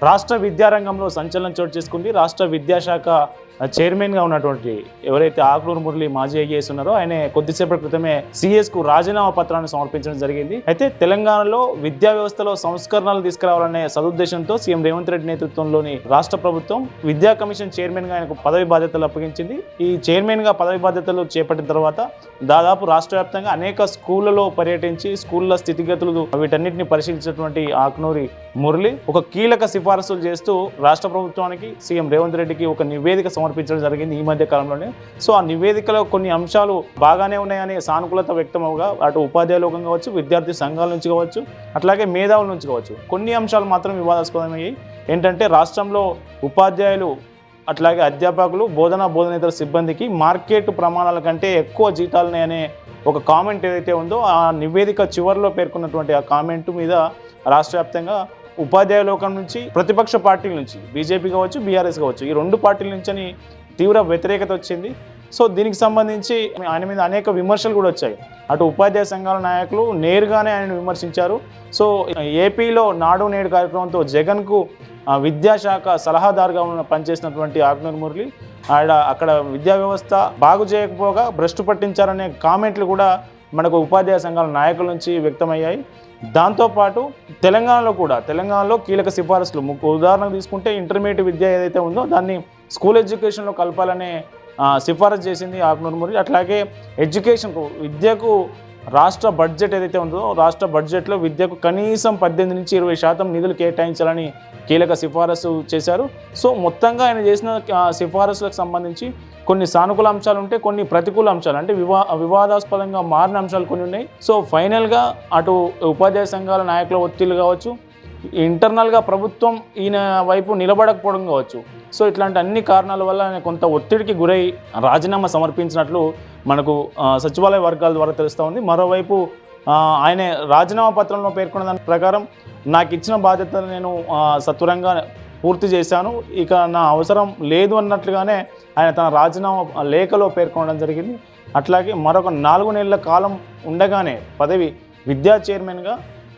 రాష్ట్ర విద్యారంగంలో సంచలనం చోటు చేసుకుంది. రాష్ట్ర విద్యాశాఖ చైర్మన్గా ఉన్నటువంటి ఎవరైతే ఆకునూరు మురళి మాజీ ఐఏఎస్ ఉన్నారో ఆయన కొద్దిసేపటి క్రితమే సిఎస్కు రాజీనామా పత్రాన్ని సమర్పించడం జరిగింది. అయితే తెలంగాణలో విద్యా వ్యవస్థలో సంస్కరణలు తీసుకురావాలనే సదుద్దేశంతో సీఎం రేవంత్ రెడ్డి నేతృత్వంలోని రాష్ట్ర ప్రభుత్వం విద్యా కమిషన్ చైర్మన్గా ఆయనకు పదవి బాధ్యతలు అప్పగించింది. ఈ చైర్మన్గా పదవి బాధ్యతలు చేపట్టిన తర్వాత దాదాపు రాష్ట్ర వ్యాప్తంగా అనేక స్కూళ్లలో పర్యటించి స్కూళ్ల స్థితిగతులు వీటన్నిటిని పరిశీలించినటువంటి ఆకునూరి మురళి ఒక కీలక సిఫారసులు చేస్తూ రాష్ట్ర ప్రభుత్వానికి సీఎం రేవంత్ రెడ్డికి ఒక నివేదిక సమర్పించడం జరిగింది ఈ మధ్య కాలంలోనే. సో ఆ నివేదికలో కొన్ని అంశాలు బాగానే ఉన్నాయనే సానుకూలత వ్యక్తం అవగా అటు ఉపాధ్యాయ లోకం కావచ్చు, విద్యార్థి సంఘాల నుంచి కావచ్చు, అట్లాగే మేధావుల నుంచి కావచ్చు, కొన్ని అంశాలు మాత్రం వివాదాస్పదమయ్యాయి. ఏంటంటే రాష్ట్రంలో ఉపాధ్యాయులు అట్లాగే అధ్యాపకులు బోధనేతర సిబ్బందికి మార్కెట్ ప్రమాణాల కంటే ఎక్కువ జీతాలున్నాయనే ఒక కామెంట్ ఏదైతే ఉందో ఆ నివేదిక చివరిలో పేర్కొన్నటువంటి ఆ కామెంట్ మీద రాష్ట్ర వ్యాప్తంగా ఉపాధ్యాయ లోకం నుంచి ప్రతిపక్ష పార్టీల నుంచి బీజేపీ కావచ్చు, బీఆర్ఎస్ కావచ్చు, ఈ రెండు పార్టీల నుంచి తీవ్ర వ్యతిరేకత వచ్చింది. సో దీనికి సంబంధించి ఆయన మీద అనేక విమర్శలు కూడా వచ్చాయి. అటు ఉపాధ్యాయ సంఘాల నాయకులు నేరుగానే ఆయన విమర్శించారు. సో ఏపీలో నాడు నేడు కార్యక్రమంతో జగన్కు విద్యాశాఖ సలహాదారుగా పనిచేసినటువంటి ఆకునూరి మురళి అక్కడ విద్యా వ్యవస్థ బాగు చేయకపోగా భ్రష్టు పట్టించారనే కామెంట్లు కూడా మనకు ఉపాధ్యాయ సంఘాల నాయకుల నుంచి వ్యక్తమయ్యాయి. దాంతోపాటు తెలంగాణలో కీలక సిఫారసులు ఉదాహరణకు తీసుకుంటే ఇంటర్మీడియట్ విద్య ఏదైతే ఉందో దాన్ని స్కూల్ ఎడ్యుకేషన్లో కలపాలనే సిఫారసు చేసింది ఆకునూరి మురళి. అట్లాగే విద్యకు రాష్ట్ర బడ్జెట్ ఏదైతే ఉందో రాష్ట్ర బడ్జెట్లో విద్యకు కనీసం 18 నుంచి 20% నిధులు కేటాయించాలని కీలక సిఫారసు చేశారు. సో మొత్తంగా ఆయన చేసిన సిఫారసులకు సంబంధించి కొన్ని సానుకూల అంశాలు ఉంటే, కొన్ని ప్రతికూల అంశాలు అంటే వివాదాస్పదంగా మారిన అంశాలు కొన్ని ఉన్నాయి. సో ఫైనల్గా అటు ఉపాధ్యాయ సంఘాల నాయకుల ఒత్తిళ్లు కావచ్చు, ఇంటర్నల్గా ప్రభుత్వం ఈయన వైపు నిలబడకపోవడం కావచ్చు, సో ఇట్లాంటి అన్ని కారణాల వల్ల ఆయన కొంత ఒత్తిడికి గురై రాజీనామా సమర్పించినట్లు మనకు సచివాలయ వర్గాల ద్వారా తెలుస్తూ ఉంది. మరోవైపు ఆయన రాజీనామా పత్రంలో పేర్కొన్న దాని ప్రకారం నాకు ఇచ్చిన బాధ్యతను నేను సత్వరంగా పూర్తి చేశాను, ఇక నా అవసరం లేదు అన్నట్లుగానే ఆయన తన రాజీనామా లేఖలో పేర్కొనడం జరిగింది. అట్లాగే మరొక 4 నెలల కాలం ఉండగానే పదవి విద్యా చైర్మన్గా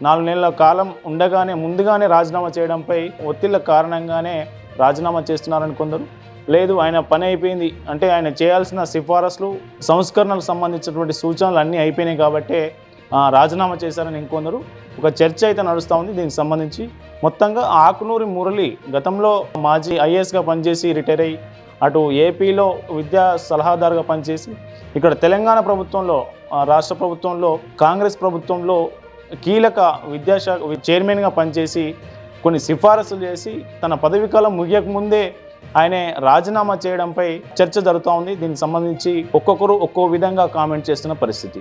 4 నెలల కాలం ఉండగానే ముందుగానే రాజీనామా చేయడంపై ఒత్తిళ్ల కారణంగానే రాజీనామా చేస్తున్నారని కొందరు, లేదు ఆయన పని అయిపోయింది అంటే ఆయన చేయాల్సిన సిఫారసులు సంస్కరణలకు సంబంధించినటువంటి సూచనలు అన్నీ అయిపోయినాయి కాబట్టే రాజీనామా చేశారని ఇంకొందరు. ఒక చర్చ అయితే నడుస్తూ ఉంది దీనికి సంబంధించి. మొత్తంగా ఆకునూరి మురళి గతంలో మాజీ ఐఏఎస్గా పనిచేసి రిటైర్ అయ్యి అటు ఏపీలో విద్యా సలహాదారుగా పనిచేసి ఇక్కడ తెలంగాణ ప్రభుత్వంలో రాష్ట్ర ప్రభుత్వంలో కాంగ్రెస్ ప్రభుత్వంలో కీలక విద్యాశాఖ చైర్మన్గా పనిచేసి కొన్ని సిఫారసులు చేసి తన పదవీకాలం ముగియకముందే ఆయన రాజీనామా చేయడంపై చర్చ జరుగుతూ ఉంది. దీనికి సంబంధించి ఒక్కొక్కరు ఒక్కో విధంగా కామెంట్ చేస్తున్న పరిస్థితి.